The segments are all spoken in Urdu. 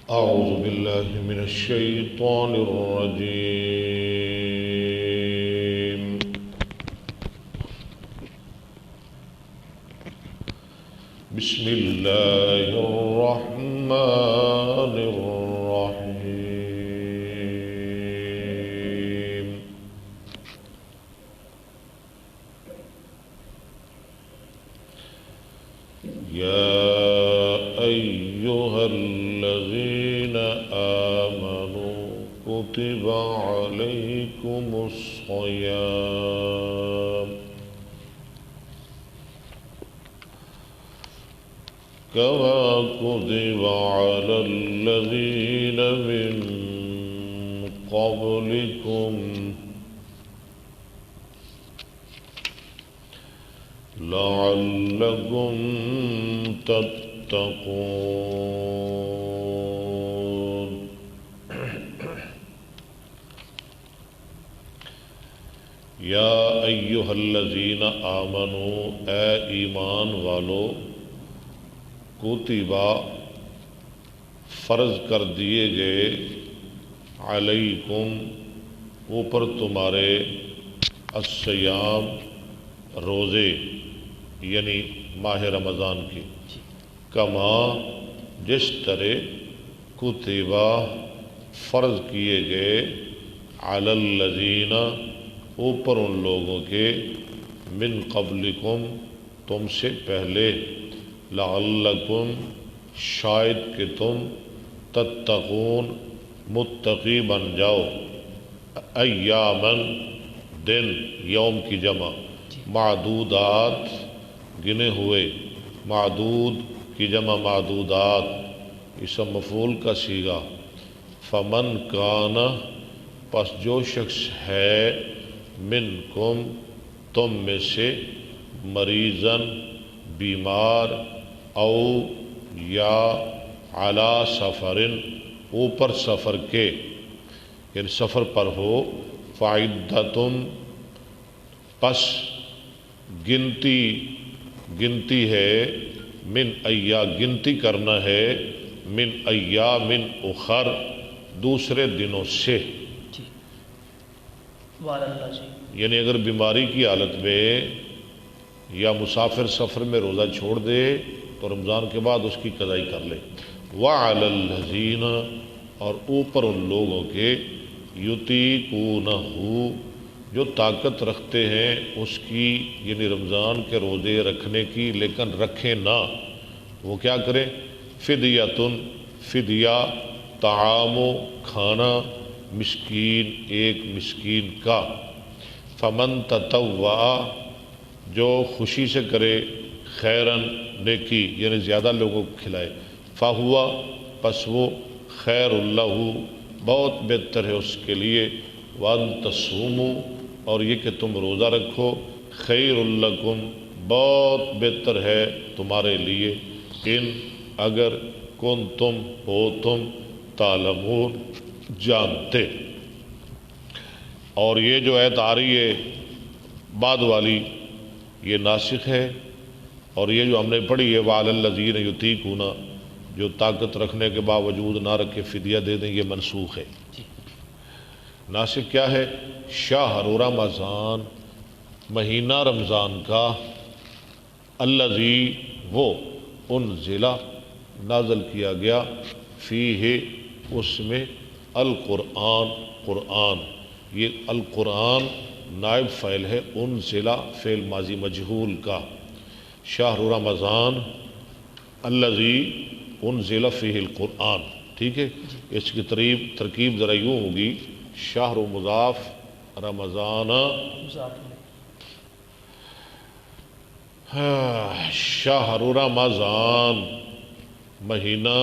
أعوذ بالله من الشيطان الرجيم. بسم الله الرحمن الرحيم. يا أيها الذين آمنوا كتب عليكم الصيام كما كتب على الذين من قبلكم لعلكم تتقون. یا ایھا الذین آمنوا، اے ایمان والو، کتبا فرض کر دیے گئے، علیکم اوپر تمہارے، الصیام روزے یعنی ماہ رمضان کی، کما جس طرح کتبا فرض کیے گئے، علی الذین اوپر ان لوگوں کے، من قبلکم تم سے پہلے، لعلکم شاید کہ تم، تتقون متقی بن جاؤ، ایامن دن، یوم کی جمع، معدودات گنے ہوئے، معدود کی جمع معدودات، اسم مفعول کا صیغہ، فمن کان پس جو شخص ہے، منکم تم میں سے، مریضاً بیمار، او یا علی سفرن اوپر سفر کے، یعنی سفر پر ہو، فعدتم پس گنتی ہے، من گنتی کرنا ہے، من ایام اخر دوسرے دنوں سے، یعنی اگر بیماری کی حالت میں یا مسافر سفر میں روزہ چھوڑ دے تو رمضان کے بعد اس کی قضائی کر لے، وعلی الذین اور اوپر ان لوگوں کے، یطیقونہ جو طاقت رکھتے ہیں اس کی، یعنی رمضان کے روزے رکھنے کی، لیکن رکھیں نہ، وہ کیا کریں، فدیتن فدیہ، طعام کھانا، مسکین ایک مسکین کا، فمن تطوع جو خوشی سے کرے، خیرن نیکی یعنی زیادہ لوگوں کو کھلائے، فہو پس وہ، خیر اللہ بہت بہتر ہے اس کے لیے، وان تصوموا اور یہ کہ تم روزہ رکھو، خیر لکم بہت بہتر ہے تمہارے لیے، ان اگر کنتم ہو تم، تعلمون جانتے۔ اور یہ جو آیت آ رہی ہے بعد والی، یہ ناسخ ہے، اور یہ جو ہم نے پڑھی ہے، وعلی الذین یطیقون جو طاقت رکھنے کے باوجود نہ رکھے فدیہ دے دیں، یہ منسوخ ہے۔ ناسخ کیا ہے؟ شہر رمضان مہینہ رمضان کا، الذی وہ، انزل نازل کیا گیا، فیہ اس میں، القرآن قرآن، یہ القرآن نائب فاعل ہے، انزل فعل ماضی مجہول کا، شہر رمضان الذی انزل فیہ القرآن، ٹھیک ہے۔ اس کی ترکیب ذرا یوں ہوگی، شہر مضاف، رمضان شہر رمضان مہینہ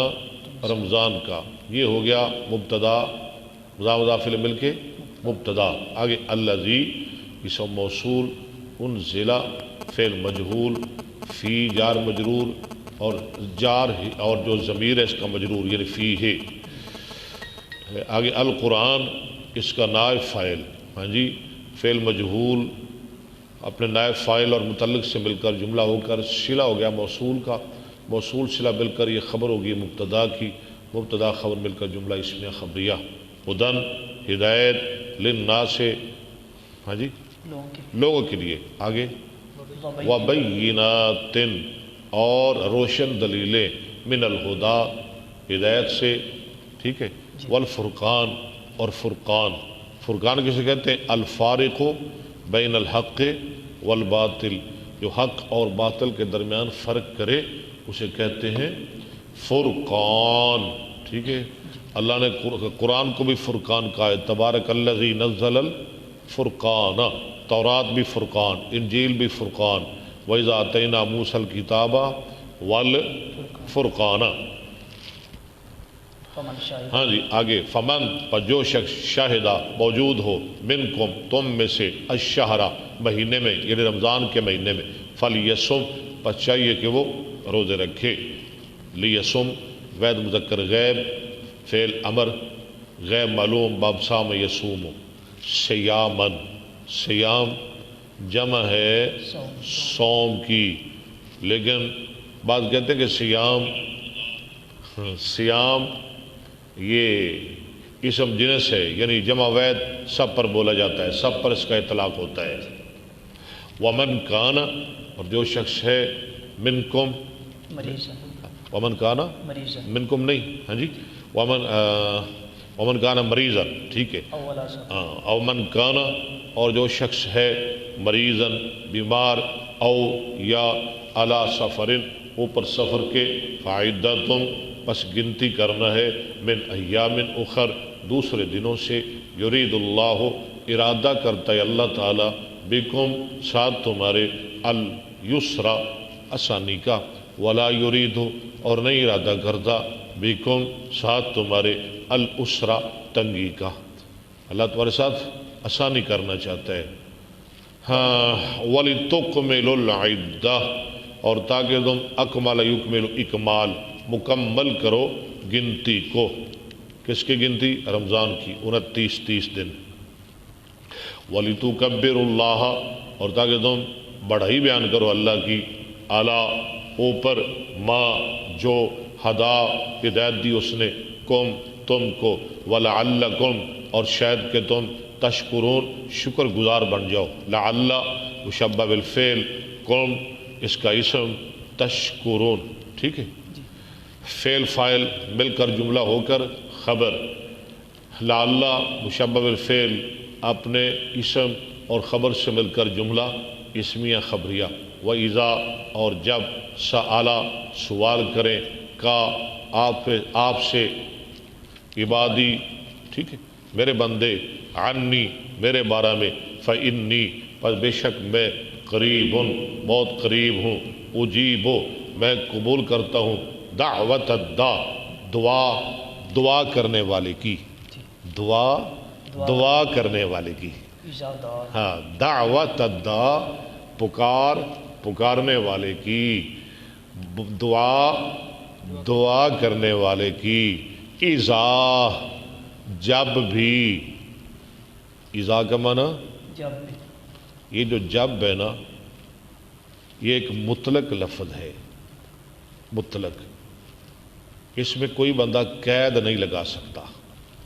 رمضان کا، یہ ہو گیا مبتدا، مضاف الیہ مل کے مبتدا، آگے الذی اسم موصول، انزل فعل مجہول، فی جار مجرور، اور جار اور جو ضمیر ہے اس کا مجرور یعنی فی ہے، آگے القرآن اس کا نائب فاعل، ہاں جی، فعل مجہول اپنے نائب فاعل اور متعلق سے مل کر جملہ ہو کر صلہ ہو گیا موصول کا، موصول صلہ مل کر یہ خبر ہوگی مبتدا کی، مبتدا خبر مل کر جملہ اسمیہ خبریہ، ہدن ہدایت، للناس ہاں جی لوگوں کے لیے، آگے وبینات اور روشن دلیلیں، من الہدا ہدایت سے، ٹھیک ہے، والفرقان اور فرقان، فرقان کسے کہتے ہیں؟ الفارق بین الحق والباطل، جو حق اور باطل کے درمیان فرق کرے اسے کہتے ہیں فرقان، ٹھیک ہے۔ اللہ نے قرآن کو بھی فرقان کہا ہے، تبارک الذی نزل الفرقان، تورات بھی فرقان، انجیل بھی فرقان، وَإِذَا آتَيْنَا مُوسَى الْكِتَابَ وَالْفُرْقَانَ۔ ہاں جی آگے، فمن پر جو شخص شاہدہ موجود ہو، منکم تم میں سے، الشہرہ مہینے میں یعنی رمضان کے مہینے میں، فلیسم پس چاہیے کہ وہ روزے رکھے، لیسم وید مذکر غیب، فعل امر غیب معلوم، باب سام یسوم، سیامن، سیام جمع ہے صوم کی، لیکن بعض کہتے ہیں کہ سیام یہ اسم جنس ہے، یعنی جمع وید سب پر بولا جاتا ہے، سب پر اس کا اطلاق ہوتا ہے۔ ومن کانا اور جو شخص ہے، منکم ومن کانا منکم نہیں، ہاں جی ومن کانا مریضا، ٹھیک ہے، او من کانا اور جو شخص ہے مریضا بیمار، او یا علی سفرن اوپر سفر کے، فعدتم پس گنتی کرنا ہے، من ایام اخر دوسرے دنوں سے، یرید اللہ ارادہ کرتا ہے اللہ تعالی، بکم ساتھ تمہارے، الیسرا آسانی کا، ولا یرید اور نہیں ارادہ کرتا، بکم ساتھ تمہارے، الاسرا تنگی کا، اللہ تمہارے ساتھ آسانی کرنا چاہتا ہے۔ ہاں وَلِتُكْمِلُوا الْعِدَّةَ اور تاکہ تم اکمل یکمل اکمال مکمل کرو گنتی کو، کس کی گنتی؟ رمضان کی 29 دن۔ وَلِتُكَبِّرُوا اللَّهَ اور تاکہ تم بڑھائی بیان کرو اللہ کی، عَلَىٰ اوپر، ما جو، ہدا ہدایت دی اس نے، کم تم کو، وَلَعَلَّكُمْ اور شاید کہ تم، تشکرون شکر گزار بن جاؤ، لعل مشبہ بالفعل، کم اس کا اسم، تشکرون، ٹھیک ہے، فعل فاعل مل کر جملہ ہو کر خبر، لعل مشبہ بالفعل اپنے اسم اور خبر سے مل کر جملہ اسمیہ خبریہ، وَإِذَا اور جب، سأل سوال کریں، کا آپ سے، عبادی ٹھیک ہے میرے بندے، عنی میرے بارے میں، فإنی پس بے شک میں، قریب بہت قریب ہوں، اجیب میں قبول کرتا ہوں، دعوت الداع دعا کرنے والے کی، دعا کرنے والے کی، ہاں دعوت الداع پکارنے والے کی، دعا کرنے والے کی، اذا جب بھی، اذا کا معنی یہ جو جب ہے نا یہ ایک مطلق لفظ ہے، مطلق، اس میں کوئی بندہ قید نہیں لگا سکتا،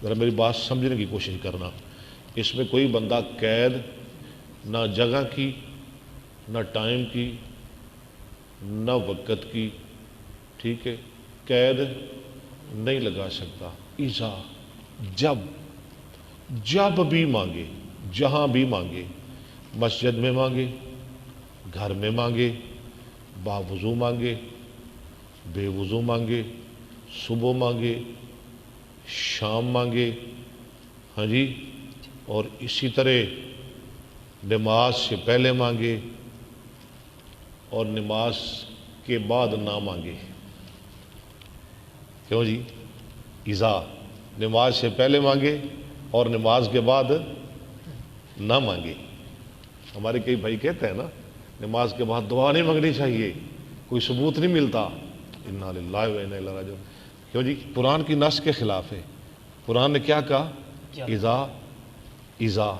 ذرا میری بات سمجھنے کی کوشش کرنا، اس میں کوئی بندہ قید نہ جگہ کی، نہ ٹائم کی، نہ وقت کی، ٹھیک ہے، قید نہیں لگا سکتا، اذا جب بھی مانگے، جہاں بھی مانگے، مسجد میں مانگے، گھر میں مانگے، باوضو مانگے، بے وضو مانگے، صبح مانگے، شام مانگے، ہاں جی، اور اسی طرح نماز سے پہلے مانگے اور نماز کے بعد نہ مانگے، کیوں جی؟ اذا نماز سے پہلے مانگے اور نماز کے بعد نہ مانگے۔ ہمارے کئی بھائی کہتے ہیں نا نماز کے بعد دعا نہیں مانگنی چاہیے، کوئی ثبوت نہیں ملتا، انا للہ و انا الیہ راجعون، کیوں جی؟ قرآن کی نص کے خلاف ہے، قرآن نے کیا کہا؟ اذا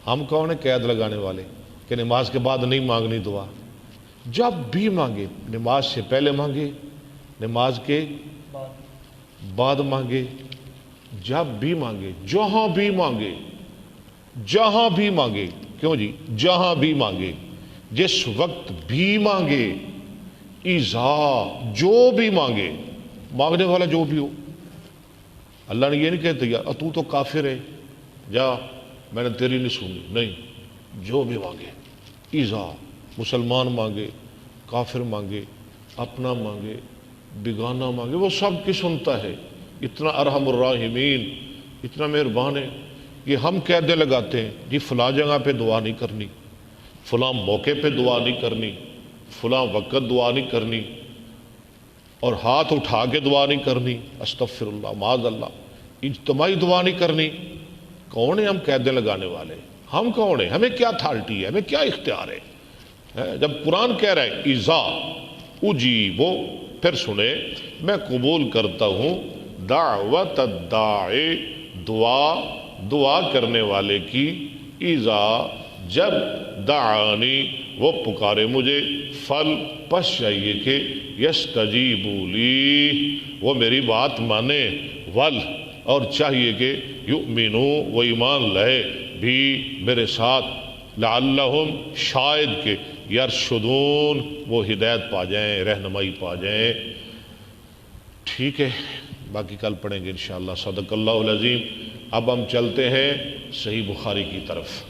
ہم کون ہیں قید لگانے والے کہ نماز کے بعد نہیں مانگنی دعا؟ جب بھی مانگے، نماز سے پہلے مانگے، نماز کے بعد مانگے، جب بھی مانگے، جہاں بھی مانگے، جہاں بھی مانگے، کیوں جی جہاں بھی مانگے، جس وقت بھی مانگے، ایزا جو بھی مانگے، مانگنے والا جو بھی ہو۔ اللہ نے یہ نہیں کہتے یار تو کافر ہے جا میں نے تیری نہیں سنی، نہیں، جو بھی مانگے، ایزا، مسلمان مانگے، کافر مانگے، اپنا مانگے، بیگانہ مانگے، وہ سب کی سنتا ہے۔ اتنا ارحم الراحمین، اتنا مہربان ہے۔ یہ ہم قیدیں لگاتے ہیں جی فلاں جگہ پہ دعا نہیں کرنی، فلاں موقع پہ دعا نہیں کرنی، فلاں وقت دعا نہیں کرنی، اور ہاتھ اٹھا کے دعا نہیں کرنی، استغفر اللہ معاذ اللہ، اجتماعی دعا نہیں کرنی۔ کون ہے ہم قیدیں لگانے والے؟ ہم کون ہیں؟ ہمیں کیا اتھارٹی ہے؟ ہمیں کیا اختیار ہے؟ جب قرآن کہہ رہا ہے اذا اجیبو، پھر سنے میں قبول کرتا ہوں دعوت الداعی، دعا کرنے والے کی، اذا جب دعانی وہ پکارے مجھے، فل پس چاہیے کہ یستجیبوا لی وہ میری بات مانے، ول اور چاہیے کہ یؤمنو وہ ایمان لائے بھی میرے ساتھ، لعلہم شاید کہ یرشدون وہ ہدایت پا جائیں، رہنمائی پا جائیں۔ ٹھیک ہے، باقی کل پڑھیں گے انشاءاللہ۔ صدق اللہ العظیم۔ اب ہم چلتے ہیں صحیح بخاری کی طرف۔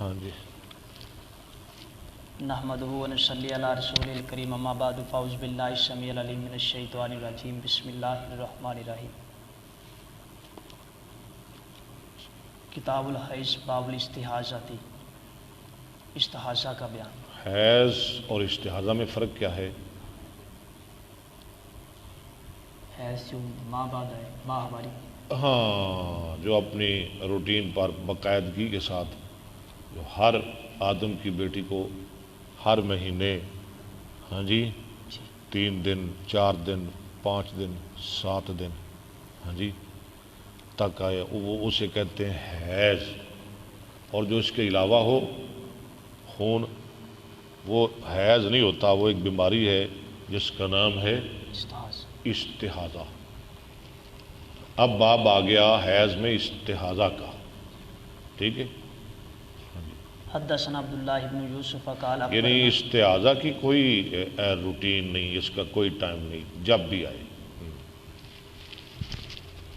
ہاں جی۔ نحمدہ و نصلی علی رسول الکریم، اما بعد، فاعوذ باللہ السمیع العلیم من الشیطان الرجیم، بسم اللہ الرحمن الرحیم۔ کتاب الحیض، باب الاستحاضہ، استحاضہ کا بیان۔ حیض اور استحاضہ میں فرق کیا ہے؟ حیض جو ماہ بعد ہے، ماہ ہماری، ہاں، جو اپنی روٹین پر باقاعدگی کے ساتھ جو ہر آدم کی بیٹی کو ہر مہینے، ہاں جی، 3 دن، 4 دن، 5 دن، 7 دن، ہاں جی تک آئے، وہ اسے کہتے ہیں حیض۔ اور جو اس کے علاوہ ہو خون، وہ حیض نہیں ہوتا، وہ ایک بیماری ہے جس کا نام ہے استحاضہ۔ اب باب آ گیا حیض میں استحاضہ کا، ٹھیک ہے۔ حدثنا عبداللہ بن یوسف قال، یعنی استحاضہ کی کوئی روٹین نہیں، اس کا کوئی ٹائم نہیں، جب بھی آئے۔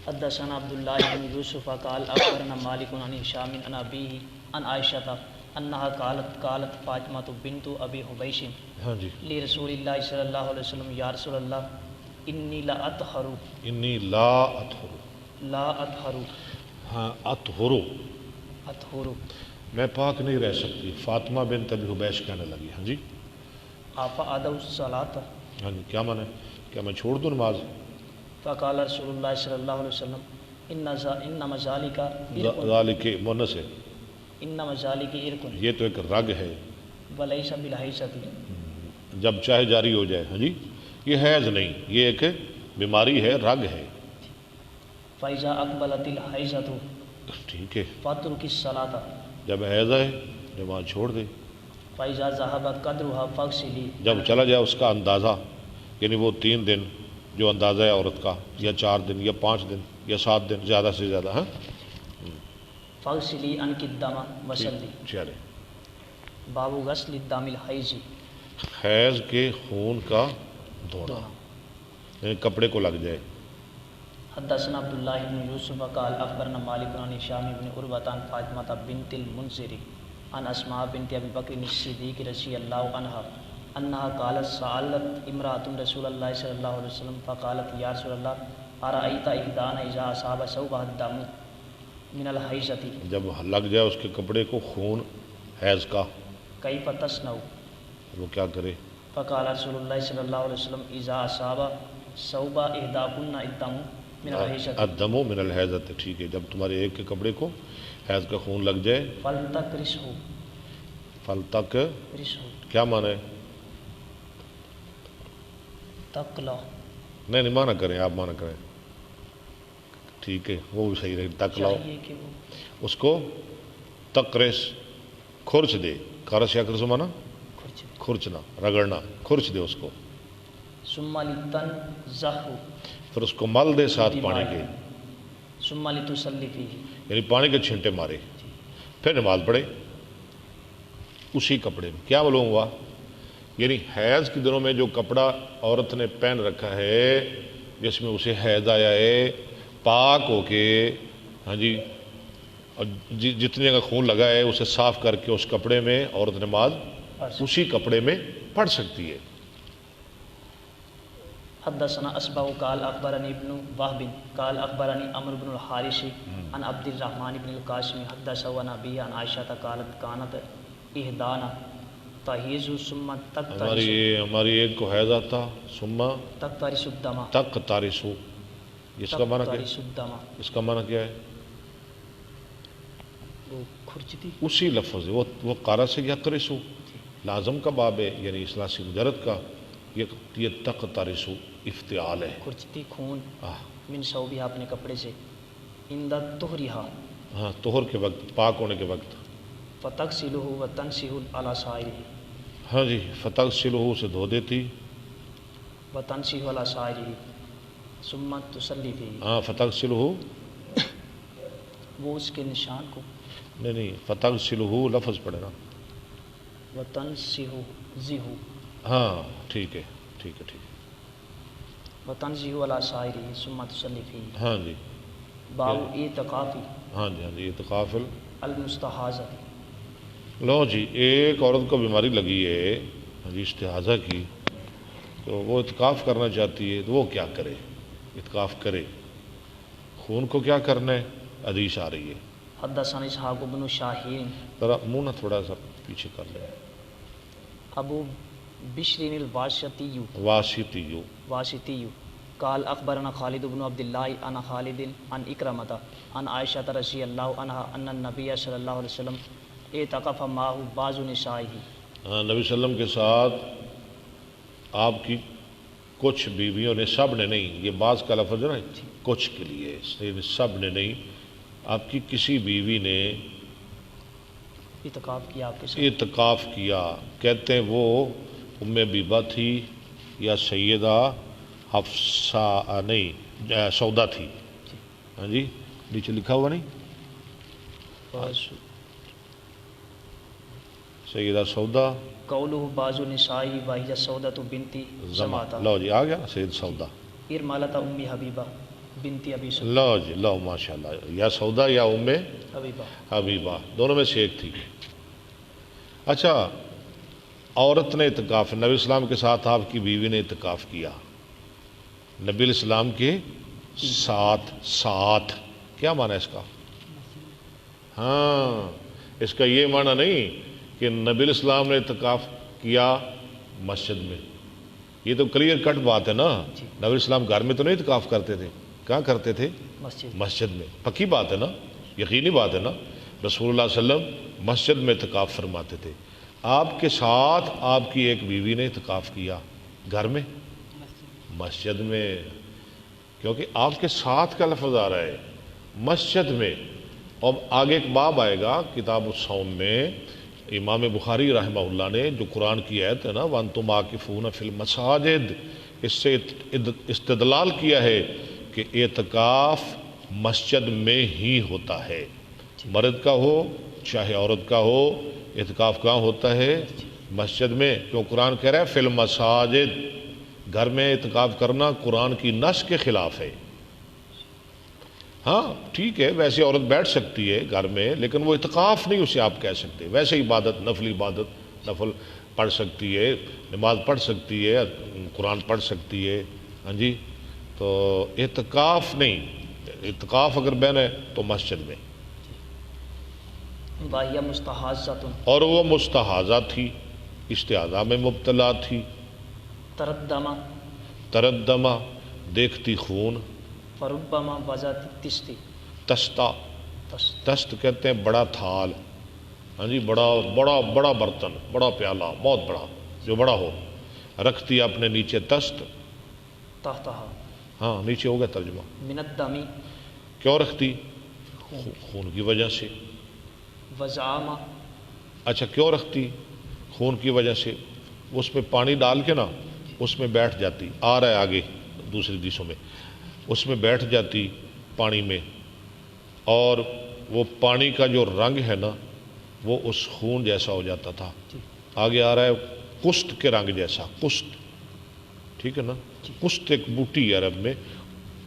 حدثنا عبداللہ بن یوسف قال اخبرنا مالک عن هشام عن ابیہ عن عائشہ انہا قالت فاطمہ بنت ابی حبیش ہاں جی، لرسول اللہ صلی اللہ علیہ وسلم، یا رسول اللہ انی لا اطہر، انی لا اطہر، لا اطہر، ہاں اطہرو، اطہر، میں پاک نہیں رہ سکتی، فاطمہ بنت ابی حبیش کہنے لگی۔ ہاں جی، افعدوا الصلاۃ، ہاں جی، کیا مانے؟ کیا میں چھوڑ دوں نماز؟ فقال رسول اللہ صلی اللہ علیہ وسلم انما ذالک ارق، ذالک مونس ہے، انما ذالک ارق یہ تو ایک رگ ہے، ولیس بالحیضۃ، جب چاہے جاری ہو جائے۔ ہاں جی، یہ حیض نہیں، یہ ایک بیماری ہے، رگ ہے۔ فاذا اقبلت الحیضۃ ٹھیک ہے، فاترک الصلاۃ، جب حیض آئے نماز چھوڑ دے، فاذا ذهب قدرها فاغسلی، جب چلا جائے اس کا اندازہ، یعنی وہ 3 دن جو اندازہ ہے عورت کا، یا 4 دن یا 5 دن یا 7 دن، زیادہ سے زیادہ، ہاں فاغسلی عنک الدم وصلی۔ چلے، باب غسل الدم الحیض، حیض کے خون کا دھونا، یعنی کپڑے کو لگ جائے۔ حدثنا عبداللہ بن یوسف قال اخبرنا مالک عن هشام بن عروۃ عن فاطمہ بنت المنذر عن اسماء بنت ابی بکر الصدیق رضی اللہ عنہا انہا قالت سألت امرأة رسول اللہ صلی اللہ علیہ وسلم فقالت یا رسول اللہ ارأیت احدانا اذا اصاب ثوبها الدم من الحیضۃ، جب لگ جائے اس کے کپڑے کو خون حیض کا، کیف تصنع، وہ کیا کرے؟ فقال رسول اللہ صلی اللہ علیہ وسلم اذا اصاب ثوب احداکن الدم من الحیضۃ الدم من الحیضۃ، ٹھیک ہے، جب تمہارے ایک کے کپڑے کو حیض کا خون لگ جائے، فلتکرسہ، فلتک رسہ کیا معنی ہے؟ تکلا، نہیں معنی کریں، آپ معنی کریں، ٹھیک ہے، وہ بھی صحیح رہے، تک لاؤ، چاہیے کہ وہ اس کو تقرس، کھرچ دے، کارس یا کرس مانا کھرچ دے. کھرچنا، رگڑنا، کھرچ دے اس کو، ثم لتنزہ پھر اس کو مل دے ساتھ پانی کے، ثم لتصلی فیہ، یعنی پانی کے چھینٹے مارے، پھر نماز پڑھے اسی کپڑے میں. کیا معلوم ہوا؟ یعنی حیض کے دنوں میں جو کپڑا عورت نے پہن رکھا ہے جس میں اسے حیض آیا ہے، پاک ہو کے، ہاں جی، اور جتنے کا خون لگا ہے اسے صاف کر کے اس کپڑے میں عورت نماز اسی کپڑے میں پڑھ سکتی ہے. حدثنا اصبع قال اخبرني ابن وهب قال اخبرني عمرو بن الحارث عن عبد الرحمن بن القاسم حدثه عن ابي عن عائشة قالت كانت احدانا تحیض ثم تقترس ہماری ایک کو حیض آتا، ثم تقترس الدم، تک تارسو، اس کا معنی کیا تقترس الدم، ہے؟ اس کا معنی کیا ہے؟ وہ کھرچتی، اسی لفظ ہے، وہ قارا سے یا کرسو لازم کا باب ہے، یعنی اصلاح سے مجرد کا، یہ تک تارسو افتعال ہے. کھرچتی خون آہ، من ثوبها اپنے کپڑے سے، عند طہرها، ہاں، طہر کے وقت، پاک ہونے کے وقت، فتغسله وتنسه على سائره، ہاں جی، فتح سلو سے دھو دیتی، وتنسه على سائره ثم تصلی فیہ، ہاں، فتح سلو، وہ اس کے نشان کو، نہیں فتح سلو لفظ پڑھے نا، وتنسه زیہو، ہاں ٹھیک ہے ٹھیک ہے ٹھیک ہے، وتنزه على سائره ثم تصلی فیہ. ہاں جی باب اعتکافی ہاں جی ہاں جی، اعتکاف المستحاضہ، لو جی، ایک عورت کو بیماری لگی ہے، ہاں جی، استحاضہ کی، تو وہ اعتکاف کرنا چاہتی ہے، تو وہ کیا کرے؟ اعتکاف کرے، خون کو کیا کرنا ہے؟ حدیث آ رہی ہے. حدثنا اسحاق بن شاہین ذرا منہ نہ تھوڑا سا پیچھے کر لیں، ابو بشر الواسطی واسطیو، واسطی قال اخبرنا خالد بن عبد الله عن خالد عن اکرمۃ عن عائشہ رضی اللہ عنہا ان النبی صلی اللہ علیہ وسلم اعتکف معه بعض نسائه، ہاں، نبی صلی اللہ علیہ وسلم کے ساتھ آپ کی کچھ بیویوں نے، سب نے نہیں، یہ بعض کا لفظ ہے نا، کچھ کے لیے، سب نے نہیں، آپ کی کسی بیوی نے اعتکاف کیا آپ کے ساتھ. اعتکاف کیا. کہتے ہیں وہ ام بیبہ تھی یا سیدہ حفصہ، نہیں سودا تھی، ہاں جی، نیچے لکھا ہوا نہیں، سیدہ سودا، قولہ بعض نسائی وہی سودۃ بنت زماتہ، لو جی آ گیا سید سودا، ارملۃ ام حبیبہ بنت ابی سفیان، لو جی لو، ماشاء اللہ، یا سودا یا ام حبیبہ، حبیبہ، دونوں میں سے ایک تھی. اچھا، عورت نے اعتکاف، نبی اسلام کے ساتھ آپ کی بیوی نے اعتکاف کیا، نبی الاسلام کے ساتھ کیا معنی ہے اس کا؟ ہاں، اس کا یہ معنی نہیں کہ نبی الاسلام نے اعتکاف کیا مسجد میں، یہ تو کلیئر کٹ بات ہے نا. نبی الاسلام گھر میں تو نہیں اعتکاف کرتے تھے، کہاں کرتے تھے؟ مسجد میں. پکی بات ہے نا، یقینی بات ہے نا. رسول اللہ صلی اللہ علیہ وسلم مسجد میں اعتکاف فرماتے تھے. آپ کے ساتھ آپ کی ایک بیوی نے اعتکاف کیا گھر میں، مسجد میں، کیونکہ آپ کے ساتھ کا لفظ آ رہا ہے مسجد میں. اور آگے ایک باب آئے گا کتاب الصوم میں، امام بخاری رحمہ اللہ نے جو قرآن کی آیت ہے نا، وَأَنْتُمْ عَاكِفُونَ فِي الْمَسَاجِدِ، اس سے استدلال کیا ہے کہ اعتکاف مسجد میں ہی ہوتا ہے، مرد کا ہو چاہے عورت کا ہو، اعتکاف کہاں ہوتا ہے؟ مسجد میں. کیوں قرآن کہہ رہا ہے فی المساجد، گھر میں اعتکاف کرنا قرآن کی نص کے خلاف ہے. ہاں ٹھیک ہے، ویسے عورت بیٹھ سکتی ہے گھر میں، لیکن وہ اعتکاف نہیں اسے آپ کہہ سکتے. ویسے عبادت، نفل عبادت، نفل پڑھ سکتی ہے، نماز پڑھ سکتی ہے، قرآن پڑھ سکتی ہے، ہاں جی. تو اعتکاف نہیں، اعتکاف اگر بہن ہے تو مسجد میں. وَهِيَ مُسْتَحَاضَةٌ، اور وہ مستحاضہ تھی، استحاضہ میں مبتلا تھی. تردما تردمہ دیکھتی خون، فربما وزات تستی تستا، تست تست کہتے ہیں بڑا تھال، ہاں جی، بڑا بڑا بڑا برتن، بڑا پیالہ، بہت بڑا، جو بڑا ہو، رکھتی اپنے نیچے تست، تحتہا ہاں نیچے ہو گیا ترجمہ، من الدمی کیوں رکھتی؟ خون کی وجہ سے، وزعما اچھا کیوں رکھتی؟ خون کی وجہ سے، اس میں پانی ڈال کے نا اس میں بیٹھ جاتی، آ رہا ہے آگے دوسری حدیثوں میں، اس میں بیٹھ جاتی پانی میں، اور وہ پانی کا جو رنگ ہے نا وہ اس خون جیسا ہو جاتا تھا، آگے آ رہا ہے کشت کے رنگ جیسا، کشت، ٹھیک ہے نا، کشت ایک بوٹی ہے عرب میں،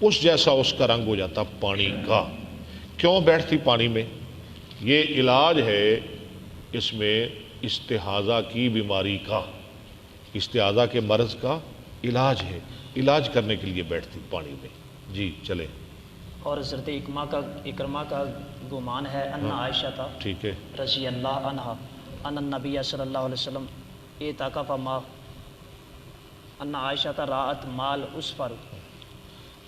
اس جیسا اس کا رنگ ہو جاتا پانی کا۔ کیوں بیٹھتی پانی میں؟ یہ علاج ہے اس میں استحاضہ کی بیماری کا، استحاضہ کے مرض کا علاج ہے، علاج کرنے کے لیے بیٹھتی پانی میں۔ جی چلے، اور حضرت اکرمہ کا گمان ہے ان عائشہ تھا ٹھیک ہے، رضی اللہ عنہا ان النبی صلی اللہ علیہ وسلم اعتکف ما ان عائشہ تھا رات مال اسفر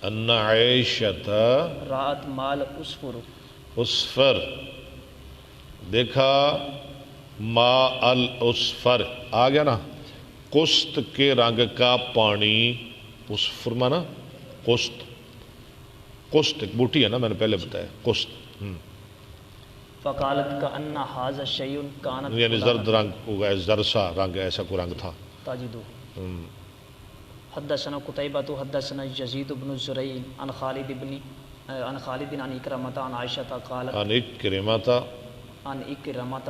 ان عائشۃ رات مال اسفر اسفر، دیکھا ما الاسفر آ گیا نا، کشت کے رنگ کا پانی، اسفر مانا کشت، کشت ایک بوٹی ہے نا، میں نے پہلے بتایا کشت، فقالت کا ان حاض شیء کانت یعنی زرد رنگ ہوگا، زرسا رنگ، ایسا کو رنگ تھا۔ تاجدو حدثنا قتيبة حدثنا يزيد بن زريع عن خالد عن إكرمة عن عائشة قالت عن اکرمہ عن إكرمة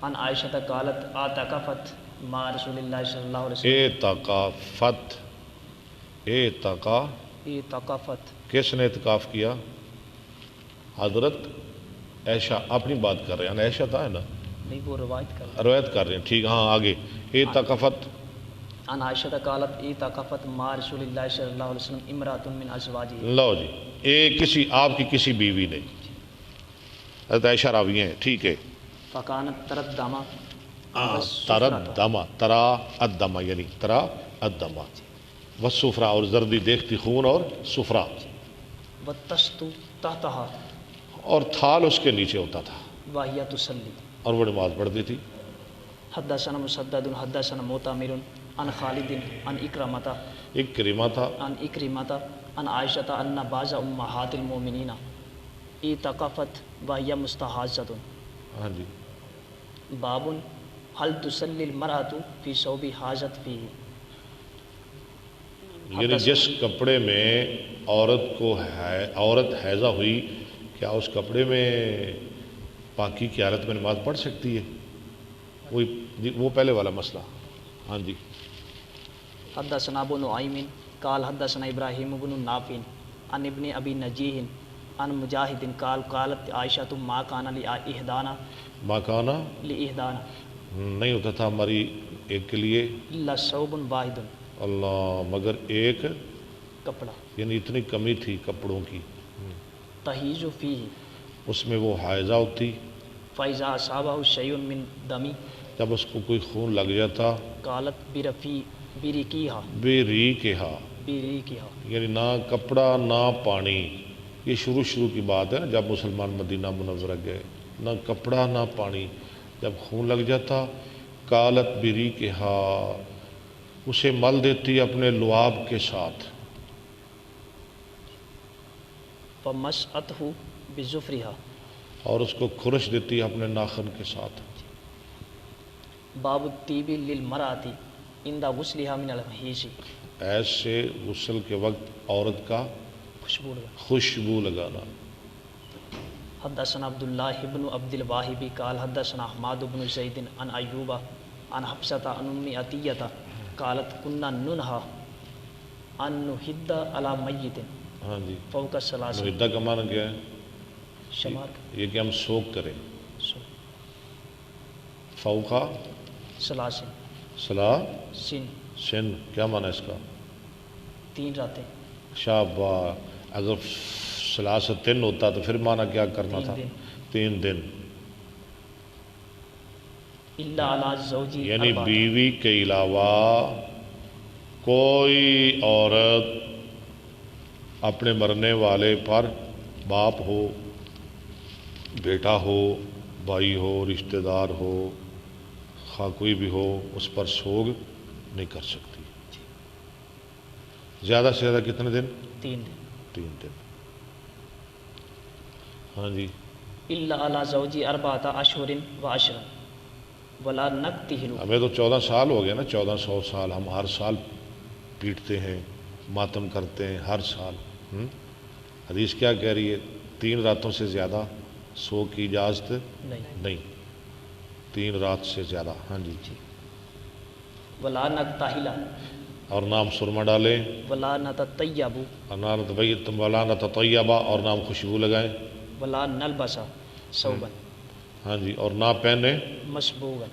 عن عائشة قالت اعتكفت مع رسول الله صلى الله عليه وسلم اعتکافت، اعتكفت کس نے اعتکاف کیا؟ حضرت عائشہ اپنی بات کر رہے ہیں، عائشہ تھا ہے نا، نہیں وہ روایت کر روایت کر رہے ہیں، ٹھیک، ہاں آگے اعتکفت، عن عائشة قالت اعتكفت مع رسول الله صلى الله عليه وسلم امرأة من أزواجه لو جی، کسی آپ کی کسی بیوی نے، حضرت عائشہ راوی ہیں، ٹھیک ہے، فكانت تردم تردما، ترا الدما، یعنی ترا الدما، والسفرا، اور زردی دیکھتی خون اور سفرا، والتست تحتها اور تھال اس کے نیچے ہوتا تھا، وهي تصلي اور وہ نماز پڑھتی تھی۔ حدثنا مسدد حدثنا معتمر عن خالد عن إكرمة اکرمہ تھا، عن إكرمة عن عائشة أن بعض أمهات المؤمنين اعتكفت وهي مستحاضة ہاں جی، باب هل تصلي المرأة في ثوب حاجت فيه یعنی جس کپڑے میں عورت حیضہ ہوئی، کیا اس کپڑے میں پاکی کی حالت میں نماز پڑھ سکتی ہے؟ وہ پہلے والا مسئلہ، ہاں جی۔ حدثنا ابو نعيم قال حدثنا ابراهيم بن نافع عن ابن ابي نجيه عن مجاهد قال قالت عائشة ما كان لإحدانا ماکانہ نہیں ہوتا تھا ہماری ایک کے لیے الا ثوب واحد اللہ، مگر ایک، کپڑا، یعنی اتنی کمی تھی کپڑوں کی، تحیز فيه اس میں وہ حائضہ ہوتی، فإذا أصابه شيء من دم جب اس کو کوئی خون لگ جاتا، قالت بريقها بے ری کے ہا، بريقها یعنی نہ کپڑا نہ پانی، یہ شروع کی بات ہے نا، جب مسلمان مدینہ منورہ گئے، نہ کپڑا نہ پانی، جب خون لگ جاتا قالت بری کے ہا، اسے مل دیتی اپنے لعاب کے ساتھ، فمسحته بظفرها اور اس کو کھرش دیتی اپنے ناخن کے ساتھ۔ باب الطیب للمرأة عند غسلها من المحیض، ایسے غسل کے وقت عورت کا خوشبو لگا۔ خوشبو لگانا۔ حدثنا عبد الله بن عبد الواحد قال حدثنا حماد بن زيد عن أيوب عن حفصة عن أم عطية قالت كنا ننهى أن نحد على ميت ہاں جی، فوق الثلاث، معدہ کا معنی کیا ہے؟ شمار یہ کہ ہم سوک کریں، سو فوقا سلاسل صلاح سن سن، کیا معنی ہے اس کا؟ 3 راتیں، شابہ، اگر ثلاثتن ہوتا تو پھر معنی کیا کرنا تھا؟ 3 دن، الا علی زوجی یعنی اربعۃ، بیوی کے علاوہ کوئی عورت اپنے مرنے والے پر باپ ہو، بیٹا ہو، بھائی ہو، رشتہ دار ہو، خواہ کوئی بھی ہو، اس پر سوگ نہیں کر سکتی۔ زیادہ سے زیادہ کتنے دن؟ 3 دن۔ 3 دن۔ ہاں جی۔ الا علی زوجی 4 اشہر و عشرا ولا نکتہل۔ ہمیں تو 14 سال ہو گئے نا، 1400 سال ہم ہر سال پیٹتے ہیں، ماتم کرتے ہیں ہر سال۔ حدیث کیا کہہ رہی ہے؟ 3 راتوں سے زیادہ سو کی اجازت نہیں، 3 رات سے زیادہ۔ ہاں جی۔ ولا نکتہل، اور نام سرما ڈالیں، ولا نتطیب، ولا نتطیبا، اور نام خوشبو لگائیں، ولا نلبس ثوبا، ہاں جی، اور نہ پہنے مسبوغا،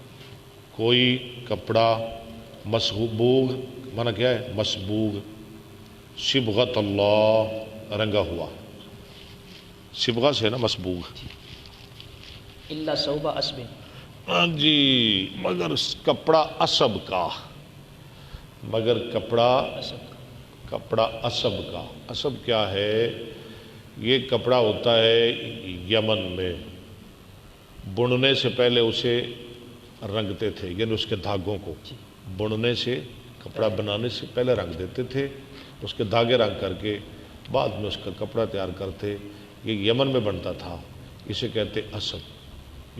کوئی کپڑا مسبوغ، معنی کیا ہے؟ مسبوغ، صبغت اللہ، رنگا ہوا، صبغہ سے نا مسبوغ۔ الا ثوب اسب، ہاں جی، مگر کپڑا اسب کا، مگر کپڑا اسب کا۔ اسب کیا ہے؟ یہ کپڑا ہوتا ہے یمن میں، بننے سے پہلے اسے رنگتے تھے، یعنی اس کے دھاگوں کو بننے سے، کپڑا بنانے سے پہلے رنگ دیتے تھے، اس کے دھاگے رنگ کر کے بعد میں اس کا کپڑا تیار کرتے۔ یہ یمن میں بنتا تھا، اسے کہتے اسب،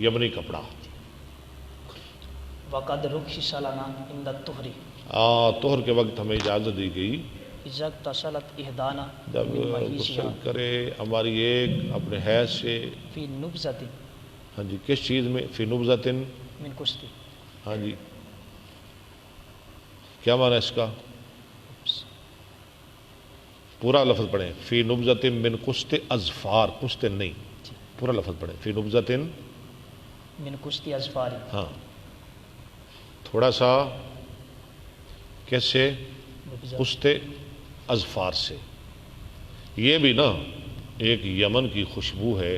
یمنی کپڑا۔ وقد رخص لنا عند الطہر، طہر کے وقت ہمیں اجازت دی گئی اذا اغتسلت احدانا جب من غسل محیضها کرے ہماری ایک اپنے حیض سے۔ فی نبذۃ ہاں جی، کس چیز میں؟ فی نبذۃ، من کشتی، ہاں جی، کیا معنی ہے اس کا؟ پورا لفظ پڑھیں، فی نبذۃ من قسط اظفار، قسط نہیں، پورا لفظ پڑھیں، فی نبذۃ، من کشتی اظفار، ہاں، تھوڑا سا کیسے؟ قسط اظفار سے۔ یہ بھی نا ایک یمن کی خوشبو ہے،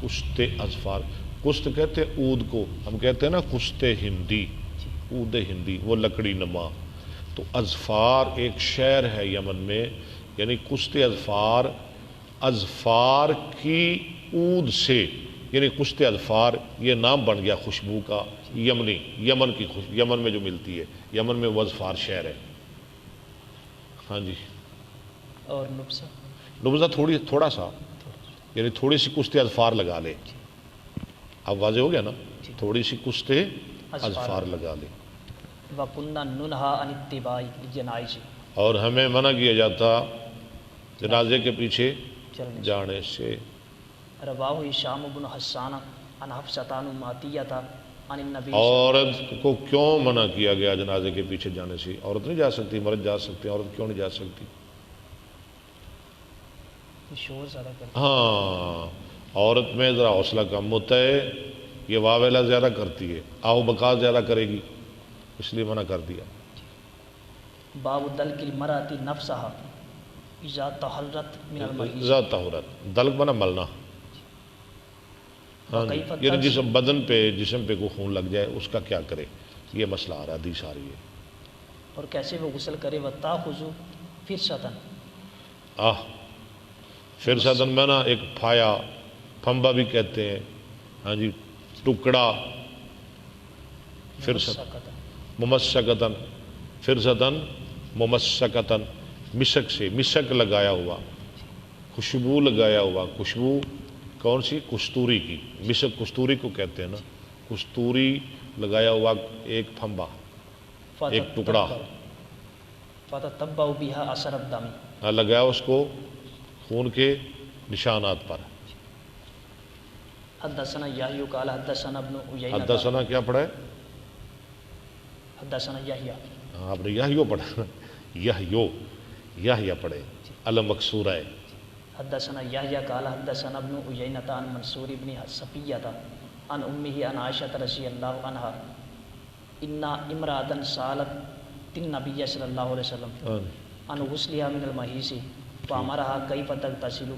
قسط اظفار۔ قسط کہتے عود کو، ہم کہتے ہیں نا قسط ہندی، عود ہندی، وہ لکڑی نما۔ تو اظفار ایک شہر ہے یمن میں، یعنی قسط اظفار، اظفار کی عود سے، یعنی قسط اظفار یہ نام بن گیا خوشبو کا، یمنی، یمن کی خوشبو، یمن میں جو ملتی ہے، یمن میں وہ اظفار شہر ہے۔ ہاں جی۔ اور نبسہ، نبذہ تھوڑا سا، یعنی تھوڑی سی قسط اظفار لگا لے۔ اب واضح ہو گیا نا؟ تھوڑی سی قسط اظفار لگا لے۔ وَكُنَّا نُنْهَا عَنِ اتِّبَاعِ الْجَنَائِزِ، اور ہمیں منع کیا جاتا جنازے کے پیچھے چلنے سے۔ جانے سے۔ رواہ ہشام بن حسان عن حفصۃ بن عطیہ عن النبی، عورت کو کیوں منع کیا گیا جنازے کے پیچھے جانے سے؟ عورت نہیں جا سکتی، مرد جا سکتے، عورت کیوں نہیں جا سکتی؟ شور زیادہ کرتا، ہاں، عورت میں ذرا حوصلہ کم ہوتا ہے، یہ واویلا زیادہ کرتی ہے، آہو بکا زیادہ کرے گی، اس لیے منع کر دیا۔ باب دلک المرأۃ نفسها اذا طہرت من المحیض، ذات طہورت، دلک بنا ملنا، ہاں جی، وکیف یعنی التغسل، جسم پہ کوئی خون لگ جائے اس کا کیا کرے، یہ مسئلہ آ رہا ہے، حدیث آ رہی ہے۔ اور کیسے وہ غسل کرے، وَتَأْخُذُ فِرْشَةً، پھر صدن میں نا ایک پھایا، پھمبا بھی کہتے ہیں، ہاں جی، ٹکڑا، فرصت، ممسکتن، فرصتن ممسکتن، مسک سے، مسک لگایا ہوا، خوشبو لگایا ہوا، خوشبو کون سی؟ کستوری کی، مسک کستوری کو کہتے ہیں نا، کستوری لگایا ہوا ایک پھمبا، ایک ٹکڑا فَتَتَبَّعُ بِهَا أَثَرَ الدَّمِ، لگایا اس کو خون کے نشانات پر۔ حدثنا یحییٰ قال حدثنا ابن عیینہ، حدثنا کیا پڑھا ہے؟ حدثنا یحییٰ، آپ نے یحییٰ پڑھا، یحییٰ پڑھے، المکسورہ ہے۔ حدثنا یحییٰ قال حدثنا ابن عیینہ عن منصور بن صفیہ عن امہ عن عائشہ رضی اللہ عنہا ان امرأة سألت النبی صلی اللہ علیہ وسلم عن غسلها من المحیض فامرها کیف تغتسل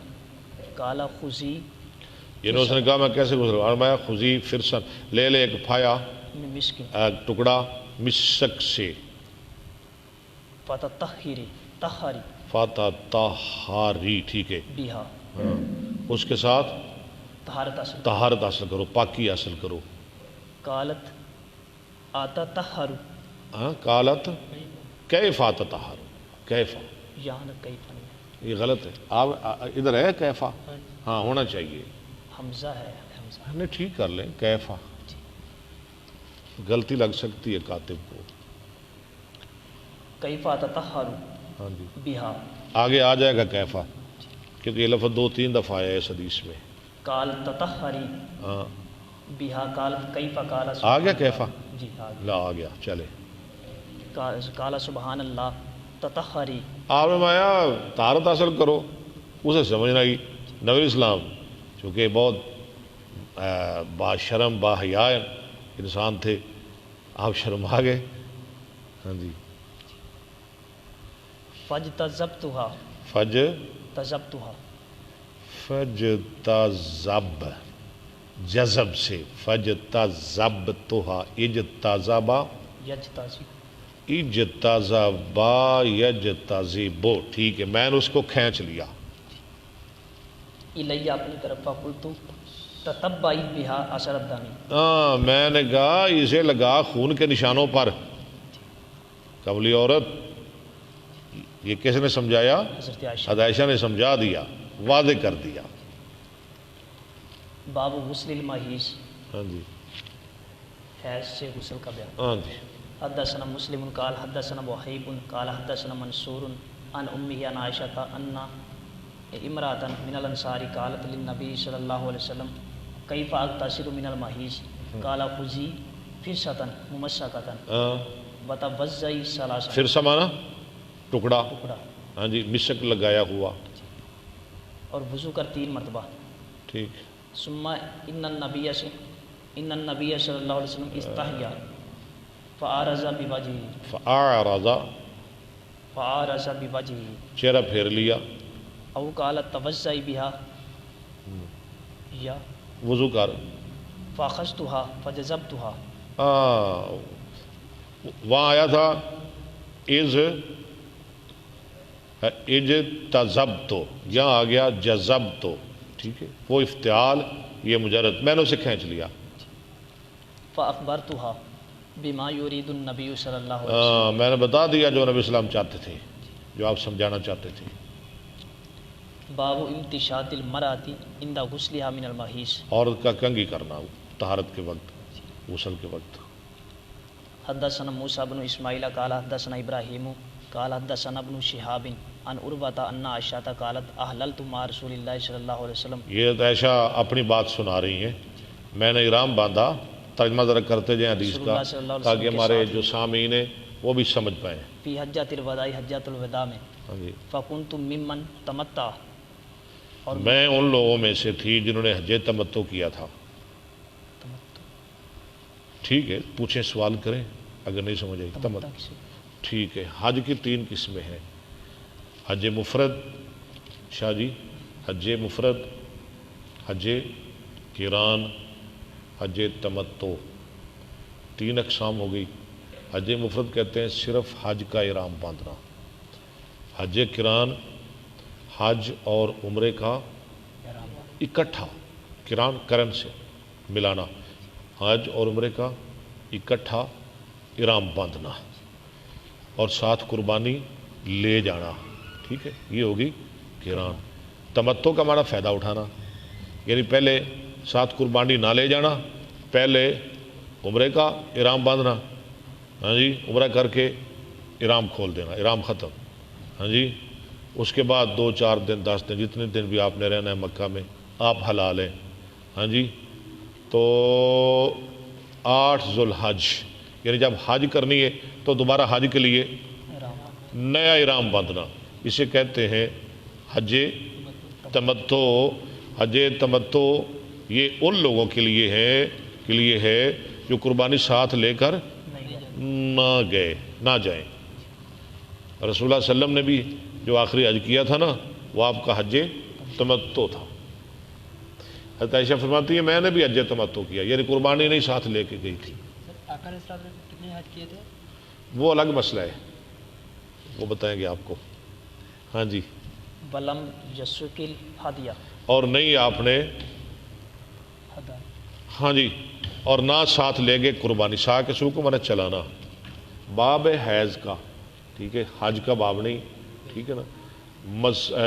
قال خذی، یعنی اس نے کہا میں کیسے غسل کروں؟ فرمایا خذی فرسن، لے ایک پھایا، من مسک، ٹکڑا مسک سے، فتطہری طہری فتطہری، ٹھیک ہے، بہا، ہاں، اس کے ساتھ طہارت حاصل، طہارت حاصل کرو، پاکی حاصل کرو. قالت اتطہر، ہاں، قالت کیف تطہر، کیف، یہاں کیف نہیں، یہ غلط ہے. آپ ادھر ہے کیفا، ہاں ہونا چاہیے. حمزہ ہے، حمزہ. نہیں، ٹھیک کر لیں کیفا، غلطی لگ سکتی ہے کاتب کو. کیف اتطہر ہاں جی، بہا، آگے آ جائے گا کیفا، کیونکہ یہ لفظ 2-3 دفعہ آیا ہے اس حدیث میں. قال تطہری ہاں، بہا، قال کیف، قال آ گیا کیفا، جی آ لا آ گیا، چلے. گیا. قال سبحان اللہ تطہری، آپ نے مایا طہارت حاصل کرو، اسے سمجھنا ہی. نبی اسلام چونکہ بہت با شرم با حیا انسان تھے، آپ شرما گئے. ہاں جی، فاجتذبتھا، فج تذبتھا، فج تذب، جذب سے، فج تذب توہا، اجتذبا، یجتذب، اجتذبا یجتذبو، ٹھیک ہے، میں نے اس کو کھینچ لیا. الیہ، اپنی طرف، فقلت تتبعی بہا اثر الدم، ہاں، میں نے کہا اسے لگا خون کے نشانوں پر. کملی عورت، یہ کس نے سمجھایا؟ حضرت عائشہ. حضرت عائشہ نے سمجھا دیا، واضح کر دیا. باب غسل المحیض، ہاں جی، حیض سے غسل کا بیان. ہاں جی. حدثنا مسلم قال حدثنا وحیب قال حدثنا منصور عن امه عن عائشة ان امرأة من الانصار قالت للنبي صلی اللہ علیہ وسلم کیف اغتسل من المحیض قال خذی فرصة ممسكة وتوضئی ثلاثا، پھر سمانا ٹکڑا، ٹکڑا، ہاں جی، مسک لگایا ہوا، اور وضو کر 3 مرتبہ. ٹھیک. ثم ان النبی صلی اللہ علیہ وسلم استحیا فعارض بوجهه، فأعرض، بوجهه، چہرہ پھیر لیا، او قال توضئی بها، یا وضو کر. فاخذتها فجذبتها، وہاں آیا تھا اجتذبتو، یہاں آ گیا جذبتو، ٹھیک ہے. وہ افتعال، یہ مجرد، میں نے اسے کھینچ لیا. فاخبرتها بما يريد النبي صلی اللہ علیہ وسلم، میں نے بتا دیا جو نبی اسلام چاہتے تھے، جو آپ سمجھانا چاہتے تھے. باب امتشاط المرأة عند غسلها من المحیض، عورت کا کنگھی کرنا طہارت کے وقت، غسل کے وقت. حدثنا موسیٰ بن اسماعیل قال حدثنا ابراہیم قال حدثنا ابن شہاب عن عروۃ ان عائشہ قالت احللت مع رسول اللہ صلی اللہ علیہ وسلم. یہ عائشہ اپنی بات سنا رہی ہیں، میں نے احرام باندھا. ترجمہ ذرا کرتے جائیں حدیث رسول کا اللہ صلی اللہ علیہ تاکہ وسلم کے ہمارے ساتھ جو سامعین ہیں وہ بھی سمجھ پائیں. فی حجۃ الوداع، حجۃ الوداع میں، ہاں جی، فکنت ممن تمتع، اور میں ان لوگوں میں سے تھی جنہوں نے حج تمتع کیا تھا. ٹھیک ہے، پوچھیں، سوال کریں اگر نہیں سمجھ آئی. تمتع کسی، ٹھیک ہے. حج کی 3 قسمیں ہیں: حج مفرد، شاہ جی، حج مفرد، حج قران، حج تمتع. 3 اقسام ہو گئی. حج مفرد کہتے ہیں صرف حج کا احرام باندھنا. حج قران، حج اور عمرے کا اکٹھا، قران کرن سے ملانا، حج اور عمرے کا اکٹھا احرام باندھنا، اور ساتھ قربانی لے جانا. ٹھیک ہے، یہ ہوگی قران. تمتع کا معنی فائدہ اٹھانا، یعنی پہلے ساتھ قربانی نہ لے جانا، پہلے عمرے کا احرام باندھنا، ہاں جی، عمرہ کر کے احرام کھول دینا، احرام ختم. ہاں جی، اس کے بعد 2-4 دن 10 دن جتنے دن بھی آپ نے رہنا ہے مکہ میں، آپ حلال ہیں. ہاں جی، تو 8 ذو الحج، یعنی جب حج کرنی ہے تو دوبارہ حج کے لیے نیا احرام باندھنا. اسے کہتے ہیں حج تمتع. حج تمتع یہ ان لوگوں کے لیے ہے جو قربانی ساتھ لے کر نہ جائیں. رسول اللہ صلی اللہ علیہ وسلم نے بھی جو آخری حج کیا تھا نا، وہ آپ کا حج تمتع تھا. حضرت عائشہ فرماتی ہے میں نے بھی حج تمتع کیا، یعنی قربانی نہیں ساتھ لے کے گئی تھی. آقا علیہ السلام نے کتنے حج کیے تھے؟ وہ الگ مسئلہ ہے، وہ بتائیں گے آپ کو. ہاں جی. ولم یسکل ہدیہ اور نہیں آپ نے ہدا ہاں جی اور نہ ساتھ لے گئے قربانی. سا کے سو کو میں نے چلانا باب ہے حیض کا, ٹھیک ہے, حج کا باب نہیں, ٹھیک ہے نا.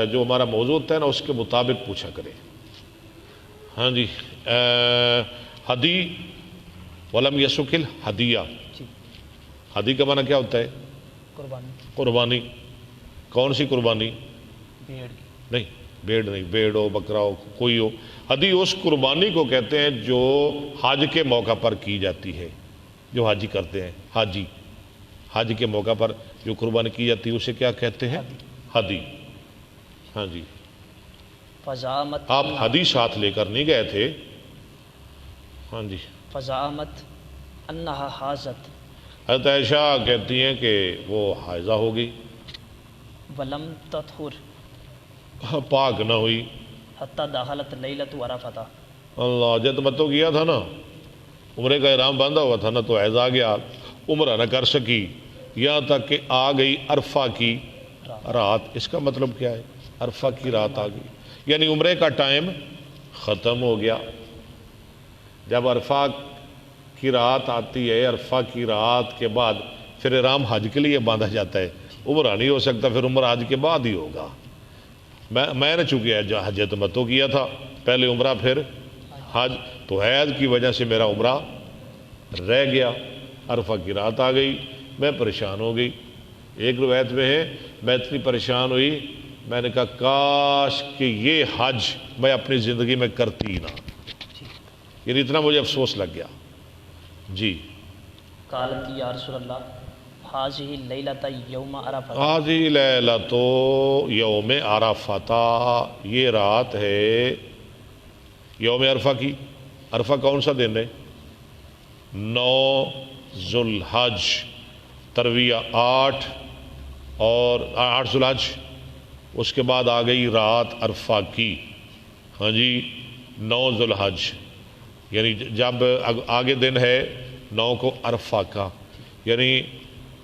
جو ہمارا موضوع ہوتا ہے نا اس کے مطابق پوچھا کرے. ہاں جی. ہدی ولم یسکل ہدیہ. جی ہدی کا معنی کیا ہوتا ہے؟ قربانی قربانی. کون سی قربانی؟ بھیڑ کی. نہیں بھیڑ نہیں, بھیڑ ہو بکرا ہو کوئی ہو. ہدی اس قربانی کو کہتے ہیں جو حج کے موقع پر کی جاتی ہے. جو حاجی کرتے ہیں, حاجی حج کے موقع پر جو قربانی کی جاتی ہے اسے کیا کہتے ہیں؟ ہدی. ہاں جی. فزعمت آپ ہدی ساتھ لے کر نہیں گئے تھے. ہاں جی. فزعمت انہا حاضت حضرت عائشہ کہتی ہیں کہ وہ حائضہ ہو گئی, ولم تطہر پاک نہ ہوئی. حتی داخلت لیلت عرفہ. اللہ, جب تمتع کیا تھا نا, عمرے کا احرام باندھا ہوا تھا نا, تو حیض آ گیا, عمرہ نہ کر سکی یہاں تک کہ آ گئی عرفہ کی رات. اس کا مطلب کیا ہے؟ عرفہ کی رات آ گئی, یعنی عمرے کا ٹائم ختم ہو گیا. جب عرفہ کی رات آتی ہے, عرفہ کی رات کے بعد پھر احرام حج کے لیے باندھا جاتا ہے. عمرہ نہیں ہو سکتا, پھر عمرہ حج کے بعد ہی ہوگا. میں نے چونکہ حج تمتع کیا تھا, پہلے عمرہ پھر حج, تو حیض کی وجہ سے میرا عمرہ رہ گیا. عرفہ کی رات آ گئی, میں پریشان ہو گئی. ایک روایت میں ہے میں اتنی پریشان ہوئی, میں نے کہا کاش کہ یہ حج میں اپنی زندگی میں کرتی ہی نہ, یعنی اتنا مجھے افسوس لگ گیا. جی. قالت یا رسول اللہ حاضی لیلت یوم عرفہ. حاضی لیلۃ یوم عرفہ, یہ رات ہے یوم عرفہ کی. عرفہ کون سا دن ہے؟ 9 ذو الحج, ترویہ 8 اور 8 ذو الحج, اس کے بعد آ گئی رات عرفہ کی. ہاں جی. 9 ذو الحج, یعنی جب آگے دن ہے 9 کو عرفہ کا, یعنی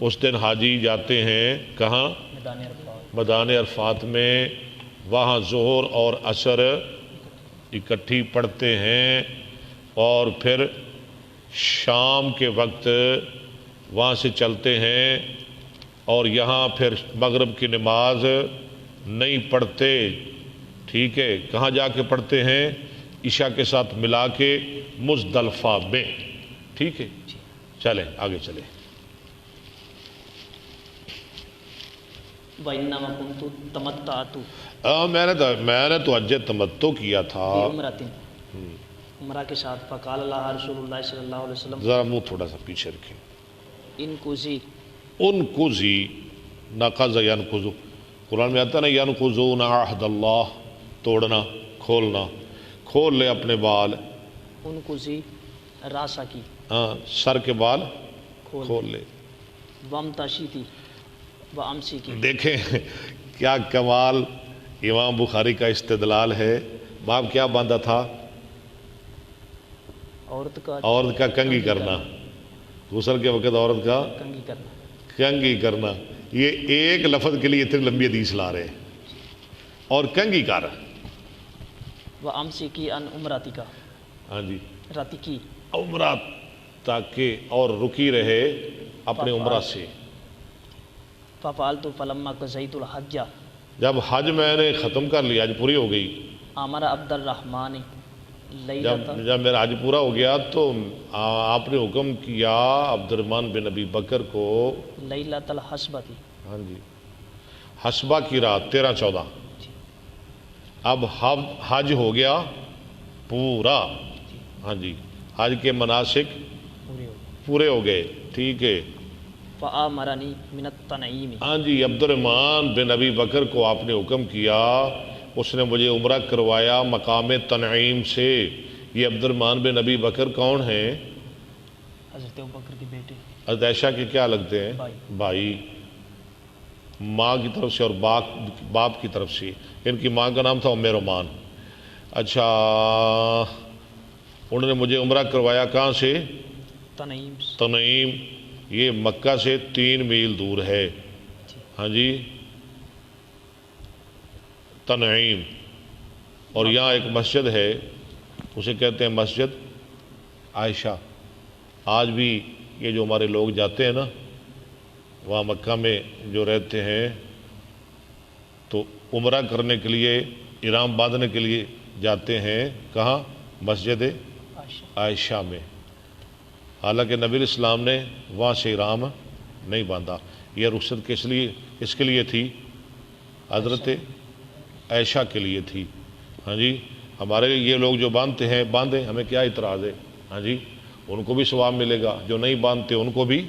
اس دن حاجی جاتے ہیں کہاں؟ میدان عرفات. میدان عرفات میں. وہاں ظہر اور عصر اکٹھی پڑھتے ہیں, اور پھر شام کے وقت وہاں سے چلتے ہیں, اور یہاں پھر مغرب کی نماز نہیں پڑھتے. ٹھیک ہے, کہاں جا کے پڑھتے ہیں؟ عشاء کے ساتھ ملا کے مزدلفہ میں. ٹھیک ہے, چلیں آگے چلیں. وَإِنَّمَا كُنْتُ تَمَتَّعْتُ میں نے تو حج تمتع کیا تھا بعمرۃ, عمرہ کے ساتھ. فقال اللہ رسول اللہ صلی اللہ علیہ وسلم, ذرا منہ تھوڑا سا پیچھے رکھیں. انقضی انقضی, نقض ینقض, قرآن میں آتا ہے نا ینقضون عہد اللہ, توڑنا کھولنا. کھول لے اپنے بال, انقضی راسا کی, ہاں سر کے بال کھول لے. وامتشیتی وامسی کی. دیکھیں کیا کمال امام بخاری کا استدلال ہے. باب کیا باندھا تھا؟ عورت کا کنگھی کرنا, غسل کے وقت عورت کا کنگھی کرنا. کنگھی کرنا, یہ ایک لفظ کے لیے اتنی لمبی حدیث لا رہے ہیں. اور کنگھی کر, وامسی کی ان عمراتی کا, ہاں جی, راتی کی عمرہ تاکہ اور رکی رہے اپنے عمرہ سے. ففعلت فلما قضیت الحج, جب حج میں نے ختم کر لیا, حج پوری ہو گئی, امر عبد الرحمن لیلۃ, جب میرا حج پورا ہو گیا تو آپ نے حکم کیا عبد الرحمن بن ابی بکر کو لیلۃ الحسبۃ, ہاں جی, حسبہ کی رات 13-14. اب حج ہو گیا پورا, ہاں جی, حج کے مناسک پورے ہو گئے. ٹھیک ہے. فآمرنی من التنعیم, ہاں جی, عبد الرحمن بن ابی بکر کو آپ نے حکم کیا, اس نے مجھے عمرہ کروایا مقام تنعیم سے. یہ عبد الرحمن بن ابی بکر کون ہیں؟ حضرت ابوبکر کے بیٹے, حضرت عائشہ کے کیا لگتے ہیں؟ بھائی, ماں کی طرف سے اور باپ کی طرف سے. ان کی ماں کا نام تھا ام رومان. اچھا, انہوں نے مجھے عمرہ کروایا کہاں سے؟ تنعیم. تنعیم, یہ مکہ سے 3 میل دور ہے. ہاں جی تنعیم، اور یہاں ایک مسجد ہے اسے کہتے ہیں مسجد عائشہ۔ آج بھی یہ جو ہمارے لوگ جاتے ہیں نا وہاں مکہ میں جو رہتے ہیں تو عمرہ کرنے کے لیے احرام باندھنے کے لیے جاتے ہیں کہاں؟ مسجد عائشہ میں، حالانکہ نبی الاسلام نے وہاں سے احرام نہیں باندھا۔ یہ رخصت کس کے لیے تھی؟ حضرت عائشہ کے لیے تھی۔ ہاں جی ہمارے یہ لوگ جو باندھتے ہیں باندھیں، ہمیں کیا اعتراض ہے؟ ہاں جی ان کو بھی ثواب ملے گا، جو نہیں باندھتے ان کو بھی،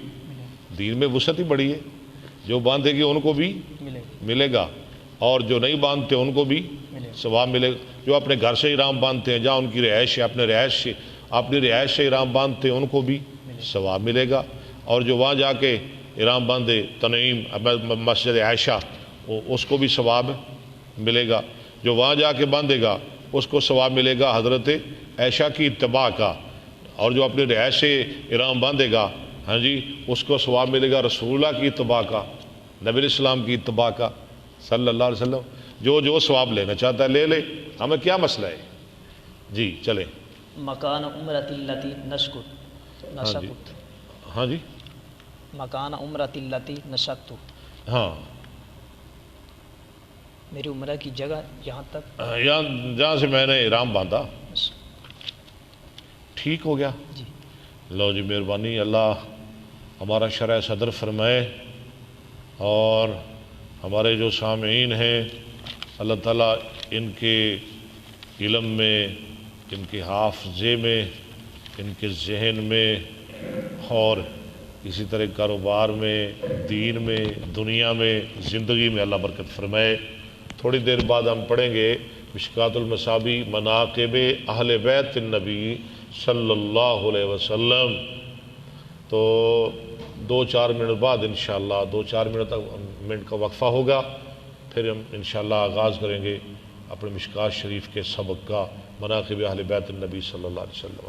دین میں وسعت ہی بڑی ہے، جو باندھے گی ان کو بھی ملے گا اور جو نہیں باندھتے ان کو بھی ثواب ملے گا۔ جو اپنے گھر سے احرام باندھتے ہیں جہاں ان کی رہائش ہے، اپنی رہائش سے احرام باندھتے ہیں ان کو بھی ثواب ملے گا، اور جو وہاں جا کے احرام باندھے تنعیم مسجد عائشہ اس کو بھی ثواب ملے گا، جو وہاں جا کے باندھے گا اس کو ثواب ملے گا حضرت عائشہ کی اتباع کا، اور جو اپنی رہائش سے احرام باندھے گا ہاں جی اس کو ثواب ملے گا رسول اللہ کی اتباع کا، نبی الاسلام کی اتباع کا صلی اللہ علیہ وسلم۔ جو ثواب لینا چاہتا ہے لے لے، ہمیں کیا مسئلہ ہے؟ جی چلیں۔ مکان عمرۃ التی نسکت، ہاں جی مکان عمرۃ التی نسکت، ہاں میری عمرہ کی جگہ یہاں تک، جہاں سے میں نے احرام باندھا۔ ٹھیک ہو گیا؟ جی لو جی مہربانی، اللہ ہمارا شرح صدر فرمائے، اور ہمارے جو سامعین ہیں اللہ تعالیٰ ان کے علم میں، ان کے حافظے میں، ان کے ذہن میں، اور اسی طرح کاروبار میں، دین میں، دنیا میں، زندگی میں اللہ برکت فرمائے۔ تھوڑی دیر بعد ہم پڑھیں گے مشکوٰۃ المصابیح مناقب اہل بیت النبی صلی اللہ علیہ وسلم، تو 2-4 منٹ بعد انشاءاللہ 2-4 منٹ کا وقفہ ہوگا، پھر ہم انشاءاللہ آغاز کریں گے اپنے مشکوٰۃ شریف کے سبق کا، مناقب اہل بیت النبی صلی اللہ علیہ وسلم۔